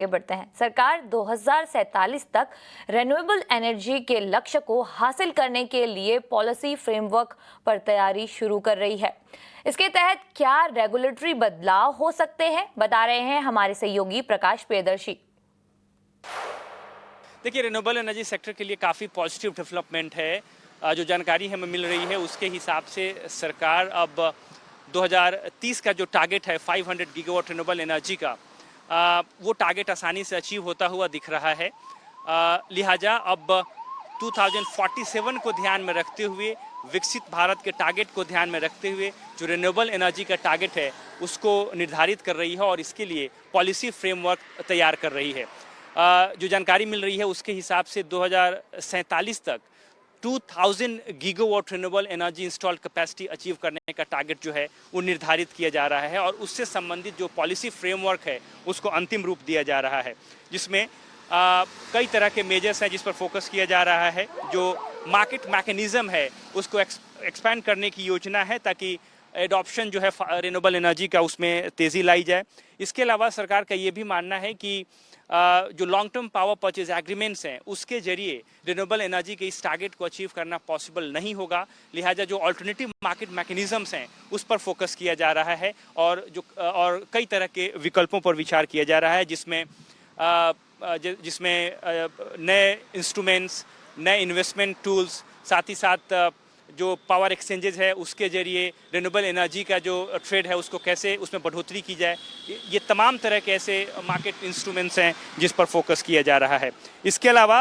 आगे बढ़ते हैं। सरकार 2047 तक रिन्यूएबल एनर्जी के लक्ष्य को हासिल करने के लिए पॉलिसी फ्रेमवर्क पर तैयारी शुरू कर रही है। इसके तहत क्या रेगुलेटरी बदलाव हो सकते हैं, बता रहे हैं हमारे सहयोगी प्रकाश प्रियदर्शी। देखिए, रिन्यूएबल एनर्जी सेक्टर के लिए काफ़ी पॉजिटिव डेवलपमेंट है। जो जानकारी हमें मिल रही है उसके हिसाब से सरकार अब 2030 का जो टारगेट है 500 गीगावाट रिन्यूएबल एनर्जी का, वो टारगेट आसानी से अचीव होता हुआ दिख रहा है। लिहाजा अब 2047 को ध्यान में रखते हुए, विकसित भारत के टारगेट को ध्यान में रखते हुए जो रिन्यूएबल एनर्जी का टारगेट है उसको निर्धारित कर रही है और इसके लिए पॉलिसी फ्रेमवर्क तैयार कर रही है। जो जानकारी मिल रही है उसके हिसाब से 2047 तक 2000 gigawatt renewable energy installed capacity achieve करने का टारगेट जो है वो निर्धारित किया जा रहा है और उससे संबंधित जो पॉलिसी फ्रेमवर्क है उसको अंतिम रूप दिया जा रहा है, जिसमें कई तरह के मेजर्स हैं जिस पर फोकस किया जा रहा है। जो मार्केट मैकेनिज्म है उसको एक्सपैंड करने की योजना है ताकि एडॉप्शन जो है रिन्यूएबल एनर्जी का उसमें तेज़ी लाई जाए। इसके अलावा सरकार का ये भी मानना है कि जो long term power purchase agreements हैं उसके जरिए रिन्यूएबल एनर्जी के इस टारगेट को अचीव करना पॉसिबल नहीं होगा। लिहाजा जो अल्टरनेटिव मार्केट मैकेनिज्म्स हैं उस पर फोकस किया जा रहा है और कई तरह के विकल्पों पर विचार किया जा रहा है, जिसमें नए इंस्ट्रूमेंट्स, नए इन्वेस्टमेंट टूल्स, साथ ही साथ जो पावर एक्सचेंजेज है उसके जरिए रिन्यूएबल एनर्जी का जो ट्रेड है उसको कैसे उसमें बढ़ोतरी की जाए, ये तमाम तरह के ऐसे मार्केट इंस्ट्रूमेंट्स हैं जिस पर फोकस किया जा रहा है। इसके अलावा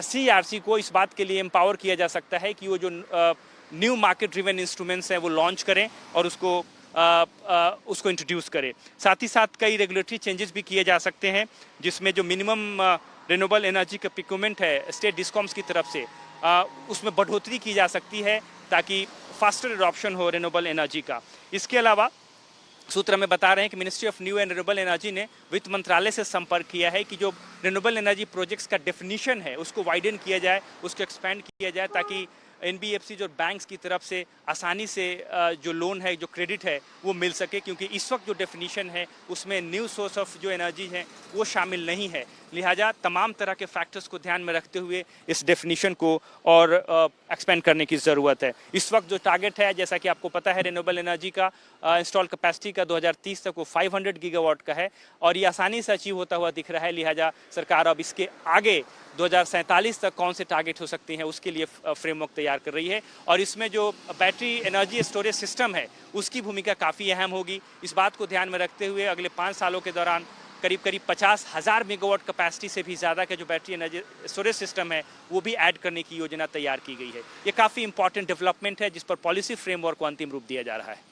CERC को इस बात के लिए एम्पावर किया जा सकता है कि वो जो न्यू मार्केट ड्रिवन इंस्ट्रूमेंट्स हैं वो लॉन्च करें और उसको इंट्रोड्यूस करें। साथ ही साथ कई रेगुलेटरी चेंजेस भी किए जा सकते हैं, जिसमें जो मिनिमम रिन्यूएबल एनर्जी का पिक्यूमेंट है स्टेट डिस्कॉम्स की तरफ से उसमें बढ़ोतरी की जा सकती है ताकि फास्टर एडॉप्शन हो रिन्यूएबल एनर्जी का। इसके अलावा सूत्र में बता रहे हैं कि ministry of new and renewable energy ने वित्त मंत्रालय से संपर्क किया है कि जो रिन्यूएबल एनर्जी प्रोजेक्ट्स का डेफिनेशन है उसको वाइडन किया जाए, उसको एक्सपेंड किया जाए ताकि NBFC जो बैंक्स की तरफ से आसानी से जो लोन है, जो क्रेडिट है वो मिल सके, क्योंकि इस वक्त जो डेफिनेशन है उसमें न्यू सोर्स ऑफ जो एनर्जी है वो शामिल नहीं है। लिहाजा तमाम तरह के फैक्टर्स को ध्यान में रखते हुए इस डेफिनेशन को और एक्सपेंड करने की ज़रूरत है। इस वक्त जो टारगेट है, जैसा कि आपको पता है, रिन्यूएबल एनर्जी का इंस्टॉल कैपेसिटी का 2030 तक वो 500 गीगावाट का है और ये आसानी से अचीव होता हुआ दिख रहा है। लिहाजा सरकार अब इसके आगे 2047 तक कौन से टारगेट हो सकते हैं उसके लिए फ्रेमवर्क तैयार कर रही है और इसमें जो बैटरी एनर्जी स्टोरेज सिस्टम है उसकी भूमिका काफ़ी अहम होगी। इस बात को ध्यान में रखते हुए अगले 5 सालों के दौरान करीब 50,000 मेगावाट कैपेसिटी से भी ज़्यादा का जो बैटरी एनर्जी स्टोरेज सिस्टम है वो भी ऐड करने की योजना तैयार की गई है। ये काफ़ी इंपॉर्टेंट डेवलपमेंट है जिस पर पॉलिसी फ्रेमवर्क को अंतिम रूप दिया जा रहा है।